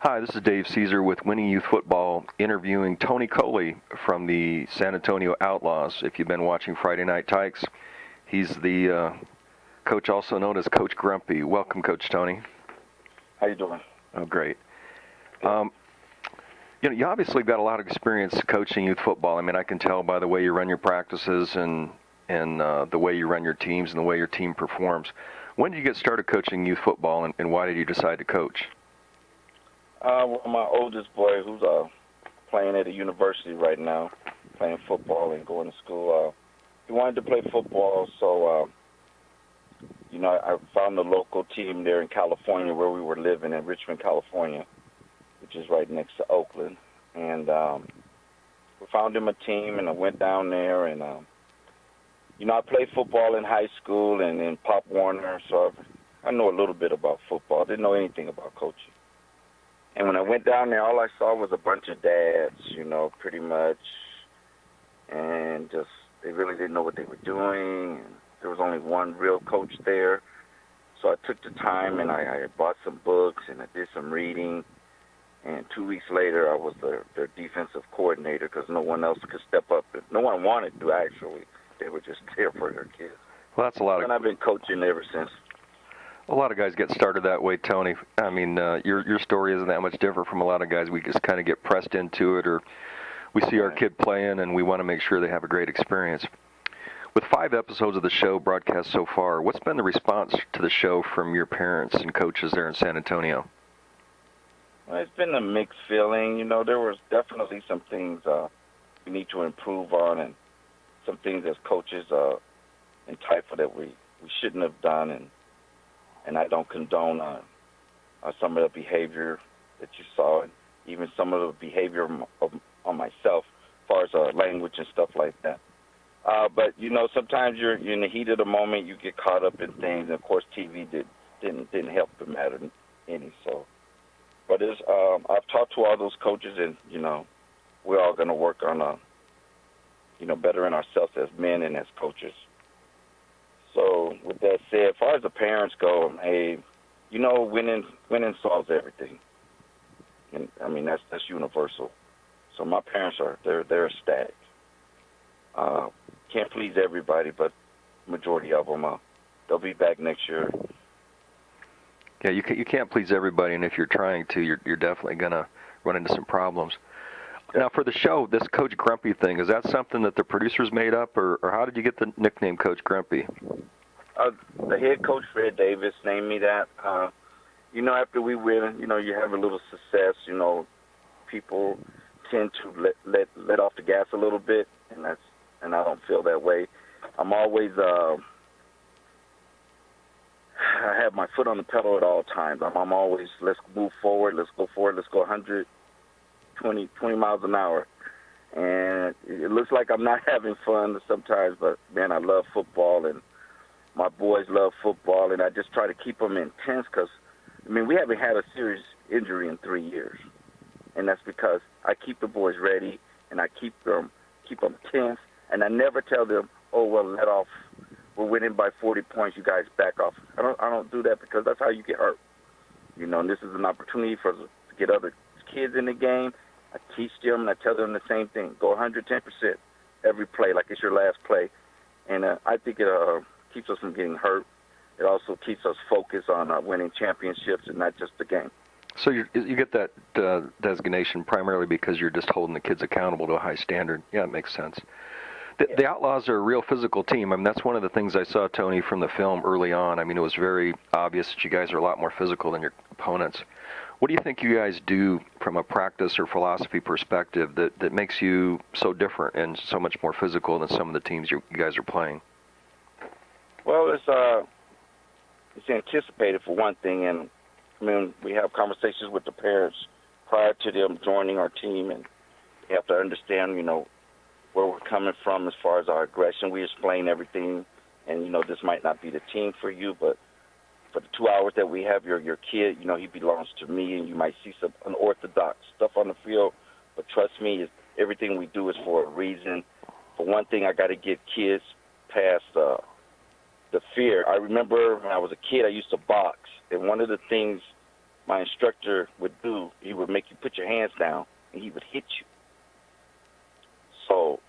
Hi, this is Dave Cisar with Winning Youth Football interviewing Tony Coley from the San Antonio Outlaws. If you've been watching Friday Night Tykes, he's the coach also known as Coach Grumpy. Welcome, Coach Tony. How you doing? Oh, great. You obviously got a lot of experience coaching youth football. I mean, I can tell by the way you run your practices and the way you run your teams and the way your team performs. When did you get started coaching youth football, and why did you decide to coach? Well, my oldest boy, who's playing at a university right now, playing football and going to school, he wanted to play football, so I found a local team there in California where we were living in Richmond, California, which is right next to Oakland, and we found him a team, and I went down there, and I played football in high school and in Pop Warner, so I know a little bit about football. I didn't know anything about coaching. And when I went down there, all I saw was a bunch of dads, pretty much, and just they really didn't know what they were doing. And there was only one real coach there. So I took the time, and I bought some books, and I did some reading. And 2 weeks later, I was their defensive coordinator because no one else could step up. No one wanted to, actually. They were just there for their kids. Well, that's a lot. And I've been coaching ever since. A lot of guys get started that way, Tony. I mean, your story isn't that much different from a lot of guys. We just kind of get pressed into it, or we see our kid playing, and we want to make sure they have a great experience. With 5 episodes of the show broadcast so far, what's been the response to the show from your parents and coaches there in San Antonio? Well, it's been a mixed feeling. There was definitely some things we need to improve on, and some things as coaches in Typha that we shouldn't have done, and I don't condone some of the behavior that you saw, and even some of the behavior on myself as far as language and stuff like that. But sometimes you're in the heat of the moment, you get caught up in things, and of course TV didn't help the matter any. So, but I've talked to all those coaches, and we're all going to work on bettering ourselves as men and as coaches. So with that said, as far as the parents go, hey, winning solves everything. And I mean that's universal. So my parents they're ecstatic. Can't please everybody, but majority of them they'll be back next year. Yeah, you can't please everybody, and if you're trying to, you're definitely gonna run into some problems. Now, for the show, this Coach Grumpy thing, is that something that the producers made up, or how did you get the nickname Coach Grumpy? The head coach, Fred Davis, named me that. After we win, you have a little success, people tend to let off the gas a little bit, and I don't feel that way. I'm always, I have my foot on the pedal at all times. I'm always, let's move forward, let's go 100. 20 miles an hour, and it looks like I'm not having fun sometimes, but man, I love football, and my boys love football, and I just try to keep them intense because, we haven't had a serious injury in 3 years, and that's because I keep the boys ready, and I keep them tense, and I never tell them, oh, well, let off, we're winning by 40 points, you guys back off. I don't do that because that's how you get hurt, and this is an opportunity for us to get other kids in the game. I teach them, and I tell them the same thing. Go 110% every play like it's your last play. And I think it keeps us from getting hurt. It also keeps us focused on winning championships and not just the game. So you get that designation primarily because you're just holding the kids accountable to a high standard. Yeah, it makes sense. The Outlaws are a real physical team. That's one of the things I saw, Tony, from the film early on. It was very obvious that you guys are a lot more physical than your opponents. What do you think you guys do from a practice or philosophy perspective that makes you so different and so much more physical than some of the teams you guys are playing? Well, it's anticipated for one thing, and we have conversations with the parents prior to them joining our team, and they have to understand, where we're coming from as far as our aggression. We explain everything, and this might not be the team for you, but for the 2 hours that we have your kid, he belongs to me, and you might see some unorthodox stuff on the field, but trust me, everything we do is for a reason. For one thing, I got to get kids past the fear. I remember when I was a kid, I used to box, and one of the things my instructor would do, he would put your hands down, and he would hit you. So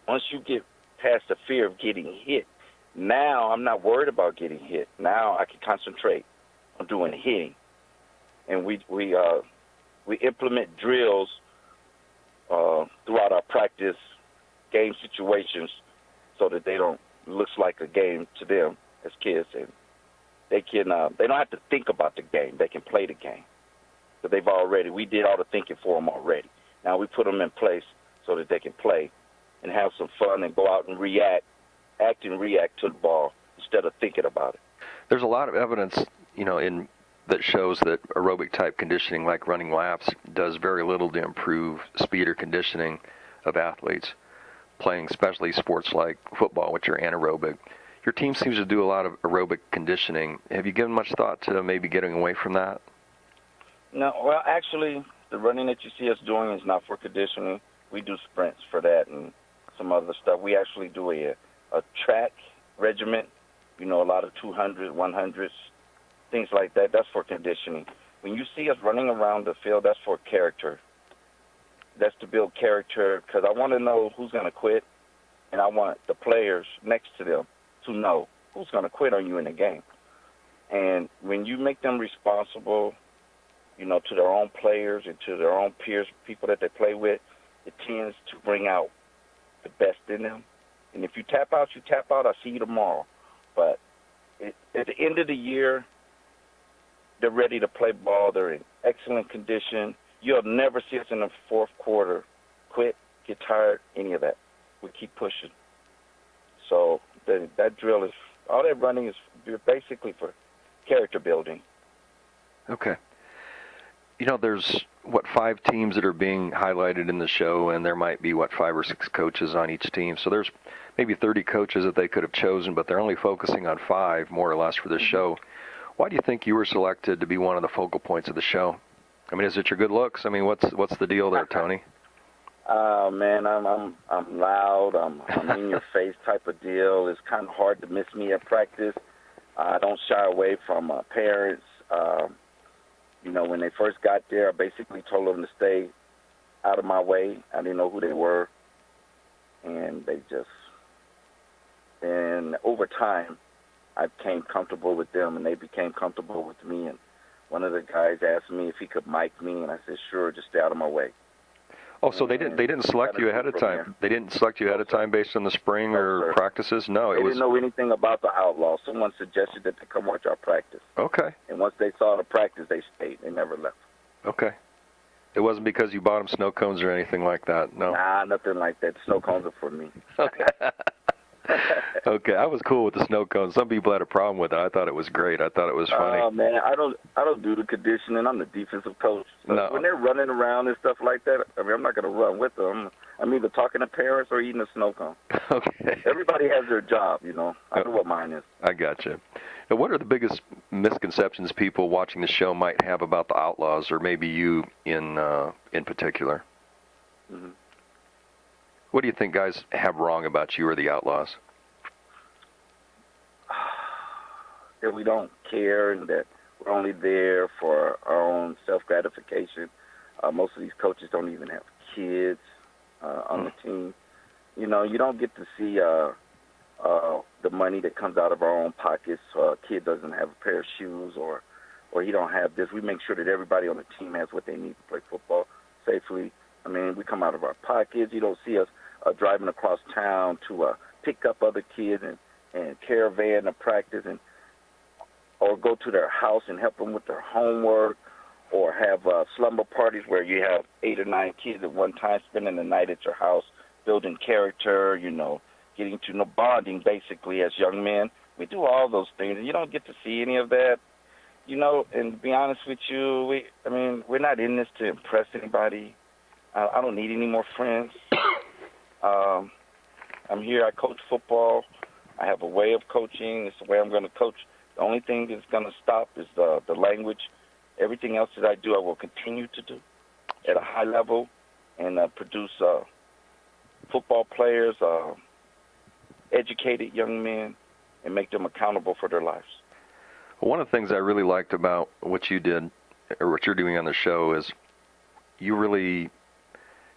once you get past the fear of getting hit, now I'm not worried about getting hit. Now I can concentrate on doing the hitting. And we implement drills throughout our practice game situations so that they don't look like a game to them as kids, and they don't have to think about the game. They can play the game. So we did all the thinking for them already. Now we put them in place so that they can play and have some fun and go out and act and react to the ball instead of thinking about it. There's a lot of evidence, that shows that aerobic type conditioning, like running laps, does very little to improve speed or conditioning of athletes playing, especially sports like football, which are anaerobic. Your team seems to do a lot of aerobic conditioning. Have you given much thought to maybe getting away from that? No, well, actually, the running that you see us doing is not for conditioning. We do sprints for that and some other stuff. We actually do a track regiment, a lot of 200, 100s, things like that. That's for conditioning. When you see us running around the field, that's for character. That's to build character, because I want to know who's going to quit, and I want the players next to them to know who's going to quit on you in the game. And when you make them responsible, to their own players and to their own peers, people that they play with, it tends to bring out the best in them. And if you tap out, you tap out. I'll see you tomorrow. But at the end of the year, they're ready to play ball. They're in excellent condition. You'll never see us in the fourth quarter quit, get tired, any of that. We keep pushing. So that drill all that running is basically for character building. Okay. There's, 5 teams that are being highlighted in the show, and there might be, 5 or 6 coaches on each team. So there's maybe 30 coaches that they could have chosen, but they're only focusing on 5, more or less, for this show. Why do you think you were selected to be one of the focal points of the show? I mean, is it your good looks? I mean, what's the deal there, Tony? Man, I'm loud. I'm in your face type of deal. It's kind of hard to miss me at practice. I don't shy away from parents. When they first got there, I basically told them to stay out of my way. I didn't know who they were, and and over time, I became comfortable with them, and they became comfortable with me. And one of the guys asked me if he could mic me, and I said, sure, just stay out of my way. Oh, so they didn't select you ahead of time. They didn't select you ahead of time based on the spring or practices? No, they didn't know anything about the Outlaws. Someone suggested that they come watch our practice. Okay. And once they saw the practice, they stayed. They never left. Okay. It wasn't because you bought them snow cones or anything like that, no? Nah, nothing like that. Snow cones are for me. Okay. Okay, I was cool with the snow cones. Some people had a problem with it. I thought it was great. I thought it was funny. Oh man, I don't do the conditioning. I'm the defensive coach. So no. When they're running around and stuff like that, I mean, I'm not going to run with them. I'm either talking to parents or eating a snow cone. Okay. Everybody has their job, I know what mine is. I gotcha. Now, what are the biggest misconceptions people watching the show might have about the Outlaws, or maybe you in particular? Mm-hmm. What do you think guys have wrong about you or the Outlaws? That we don't care and that we're only there for our own self-gratification. Most of these coaches don't even have kids on the team. You don't get to see the money that comes out of our own pockets. A kid doesn't have a pair of shoes or he don't have this. We make sure that everybody on the team has what they need to play football safely. I mean, we come out of our pockets. You don't see us driving across town to pick up other kids and caravan to practice or go to their house and help them with their homework, or have slumber parties where you have 8 or 9 kids at one time spending the night at your house, building character, getting to know, bonding basically as young men. We do all those things, and you don't get to see any of that. And to be honest with you, we're not in this to impress anybody. I don't need any more friends. I'm here. I coach football. I have a way of coaching. It's the way I'm going to coach. The only thing that's going to stop is the language. Everything else that I do, I will continue to do at a high level and produce football players, educated young men, and make them accountable for their lives. Well, one of the things I really liked about what you did, or what you're doing on the show, is you really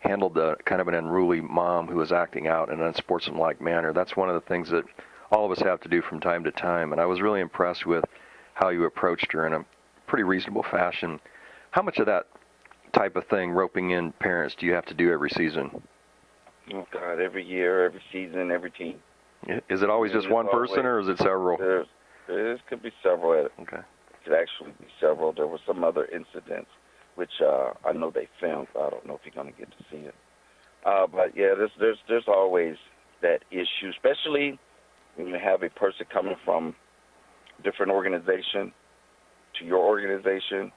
handled the kind of an unruly mom who was acting out in an unsportsmanlike manner. That's one of the things that all of us have to do from time to time, and I was really impressed with how you approached her in a pretty reasonable fashion. How much of that type of thing, roping in parents, do you have to do every season? Oh, God, every year, every season, every team. Is it always just one person, or is it several? There could be several. Okay. It could actually be several. There were some other incidents, which I know they filmed. I don't know if you're going to get to see it. But, yeah, there's always that issue, especially when you have a person coming from a different organization to your organization,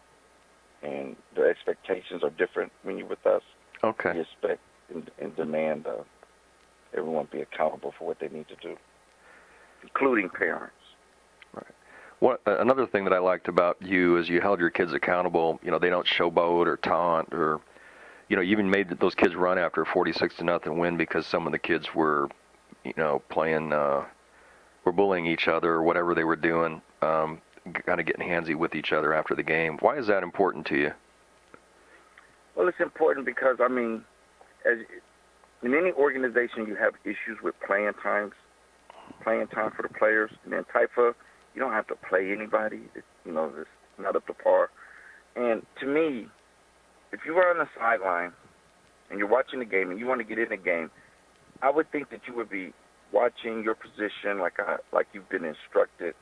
and their expectations are different when you're with us. Okay. We expect and demand everyone be accountable for what they need to do, including parents. Right. Another thing that I liked about you is you held your kids accountable. You know, they don't showboat or taunt, or, you know, you even made those kids run after a 46-0 win because some of the kids were, you know, playing, were bullying each other or whatever they were doing. Kind of getting handsy with each other after the game. Why is that important to you? Well, it's important because, I mean, as in any organization, you have issues with playing time for the players. And in Typha, you don't have to play anybody. It's not up to par. And to me, if you are on the sideline and you're watching the game and you want to get in the game, I would think that you would be watching your position like you've been instructed,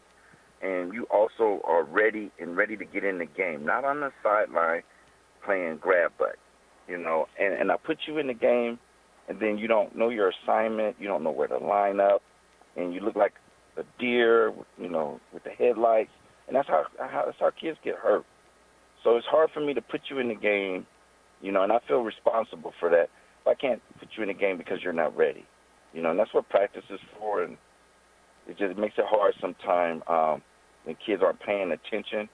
and you also are ready to get in the game, not on the sideline playing grab butt, you know. And I put you in the game, and then you don't know your assignment, you don't know where to line up, and you look like a deer, you know, with the headlights, and that's how kids get hurt. So it's hard for me to put you in the game, you know, and I feel responsible for that. I can't put you in the game because you're not ready, you know, and that's what practice is for, and it just makes it hard sometimes when kids aren't paying attention.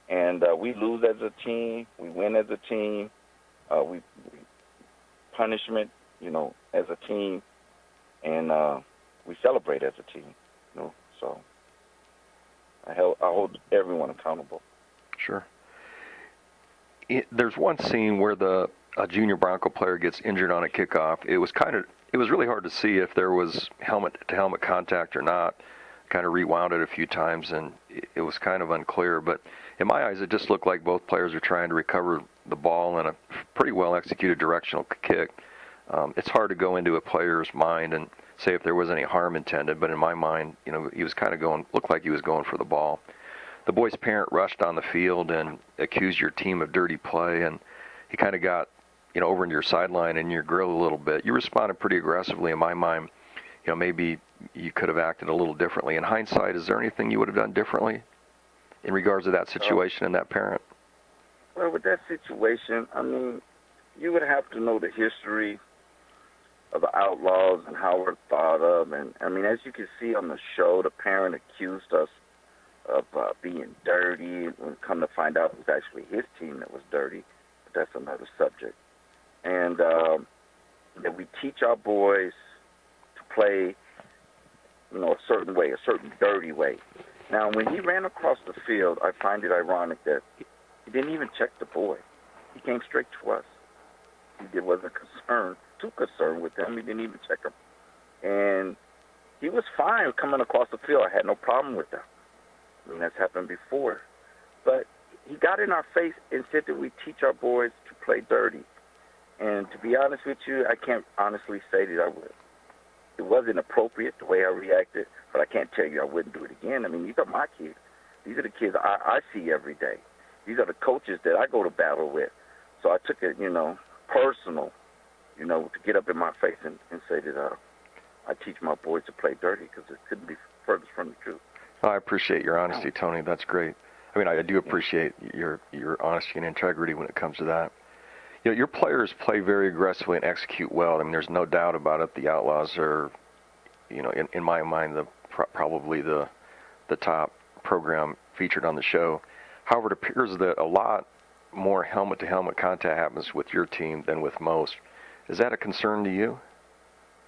And we lose as a team, we win as a team, we punishment, you know, as a team, and we celebrate as a team, you know. So I hold everyone accountable. Sure. There's one scene where a junior Bronco player gets injured on a kickoff. It was really hard to see if there was helmet-to-helmet contact or not. Kind of rewound it a few times, and it was kind of unclear. But in my eyes, it just looked like both players are trying to recover the ball in a pretty well-executed directional kick. It's hard to go into a player's mind and say if there was any harm intended, but in my mind, you know, he was kind of looked like he was going for the ball. The boy's parent rushed on the field and accused your team of dirty play, and he kind of got, you know, over into your sideline and your grill a little bit. You responded pretty aggressively in my mind. You know, maybe you could have acted a little differently. In hindsight, is there anything you would have done differently in regards to that situation and that parent? Well, with that situation, I mean, you would have to know the history of the Outlaws and how we're thought of. And, I mean, as you can see on the show, the parent accused us of being dirty. When come to find out, it was actually his team that was dirty. But that's another subject. And that we teach our boys to play, you know, a certain way, a certain dirty way. Now, when he ran across the field, I find it ironic that he didn't even check the boy. He came straight to us. He wasn't too concerned with him. He didn't even check him. And he was fine coming across the field. I had no problem with that. I mean, that's happened before. But he got in our face and said that we teach our boys to play dirty. And to be honest with you, I can't honestly say that I would. It wasn't appropriate the way I reacted, but I can't tell you I wouldn't do it again. I mean, these are my kids. These are the kids I see every day. These are the coaches that I go to battle with. So I took it, you know, personal, you know, to get up in my face and say that I teach my boys to play dirty, because it couldn't be further from the truth. I appreciate your honesty, Tony. That's great. I mean, I do appreciate your honesty and integrity when it comes to that. You know, your players play very aggressively and execute well. I mean, there's no doubt about it. The Outlaws are, you know, in my mind, probably the top program featured on the show. However, it appears that a lot more helmet-to-helmet contact happens with your team than with most. Is that a concern to you?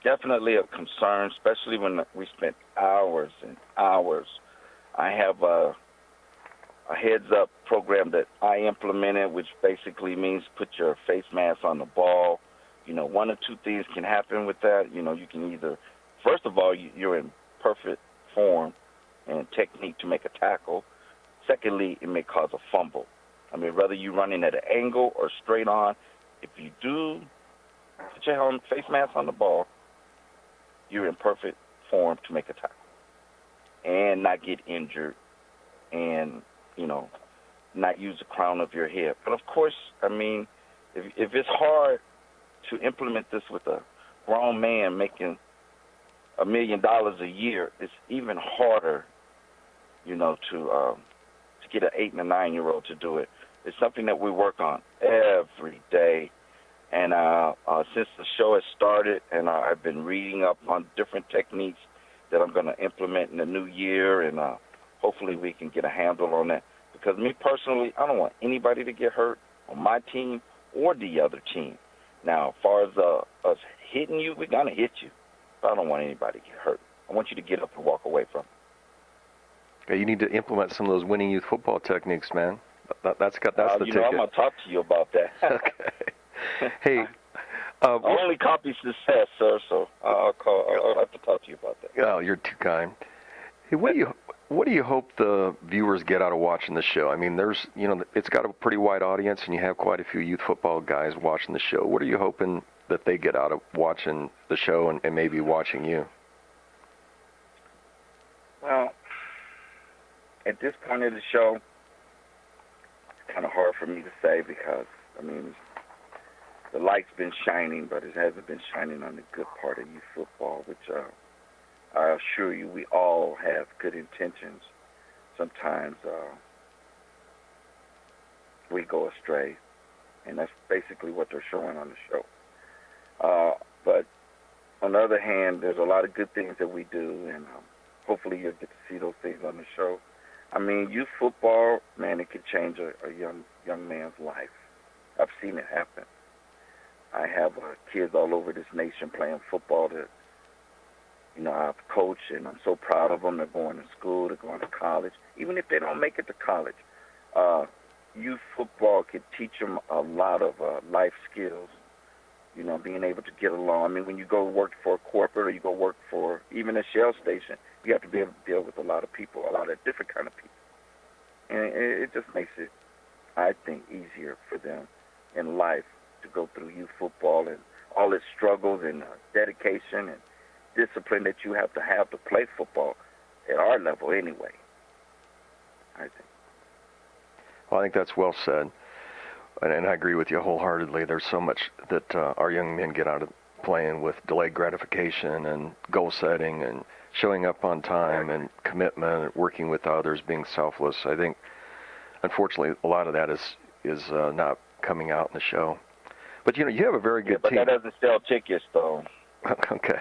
Definitely a concern, especially when we spent hours and hours. I a heads-up program that I implemented, which basically means put your face mask on the ball. You know, one or two things can happen with that. You know, you can either, first of all, you're in perfect form and technique to make a tackle. Secondly, it may cause a fumble. I mean, whether you're running at an angle or straight on, if you do put your face mask on the ball, you're in perfect form to make a tackle and not get injured and, you know, not use the crown of your head. But, of course, I mean, if it's hard to implement this with a grown man making $1 million a year, it's even harder, you know, to get an 8- and a 9-year-old to do it. It's something that we work on every day. And since the show has started, and I've been reading up on different techniques that I'm going to implement in the new year, and hopefully we can get a handle on that. Because me personally, I don't want anybody to get hurt on my team or the other team. Now, as far as us hitting you, we're going to hit you. But I don't want anybody to get hurt. I want you to get up and walk away from it. Okay, you need to implement some of those winning youth football techniques, man. That's the ticket. I'm going to talk to you about that. Okay. Hey. Only copy success, sir, so I'll have to talk to you about that. Oh, you're too kind. Hey, what do you hope the viewers get out of watching the show? I mean, it's got a pretty wide audience, and you have quite a few youth football guys watching the show. What are you hoping that they get out of watching the show and maybe watching you? Well, at this point of the show, it's kind of hard for me to say because, I mean, the light's been shining, but it hasn't been shining on the good part of youth football, which I assure you we all have good intentions. Sometimes we go astray, and that's basically what they're showing on the show. But on the other hand, there's a lot of good things that we do, and hopefully you'll get to see those things on the show. I mean, youth football, man, it could change a young man's life. I've seen it happen. I have kids all over this nation playing football that, you know, I've coached, and I'm so proud of them. They're going to school, they're going to college. Even if they don't make it to college, youth football can teach them a lot of life skills, you know, being able to get along. I mean, when you go work for a corporate or you go work for even a Shell station, you have to be able to deal with a lot of people, a lot of different kind of people. And it just makes it, I think, easier for them in life to go through youth football and all its struggles and dedication and discipline that you have to play football at our level anyway, I think. Well, I think that's well said. And I agree with you wholeheartedly. There's so much that our young men get out of playing with delayed gratification and goal setting and showing up on time and commitment and working with others, being selfless. I think, unfortunately, a lot of that is not coming out in the show. But, you know, you have a very good team. But that doesn't sell tickets, though. Okay.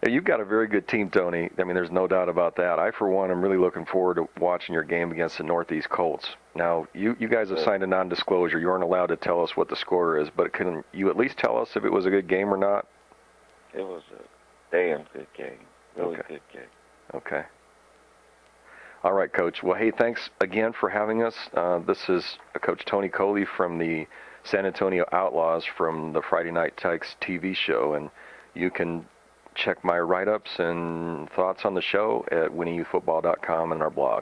You've got a very good team, Tony. I mean, there's no doubt about that. I, for one, am really looking forward to watching your game against the Northeast Colts. Now, you guys have signed a non-disclosure. You aren't allowed to tell us what the score is, but can you at least tell us if it was a good game or not? It was a damn good game. Really good game. Okay. All right, Coach. Well, hey, thanks again for having us. This is Coach Tony Coley from the San Antonio Outlaws from the Friday Night Tykes TV show, and you can check my write-ups and thoughts on the show at winningyouthfootball.com and our blog.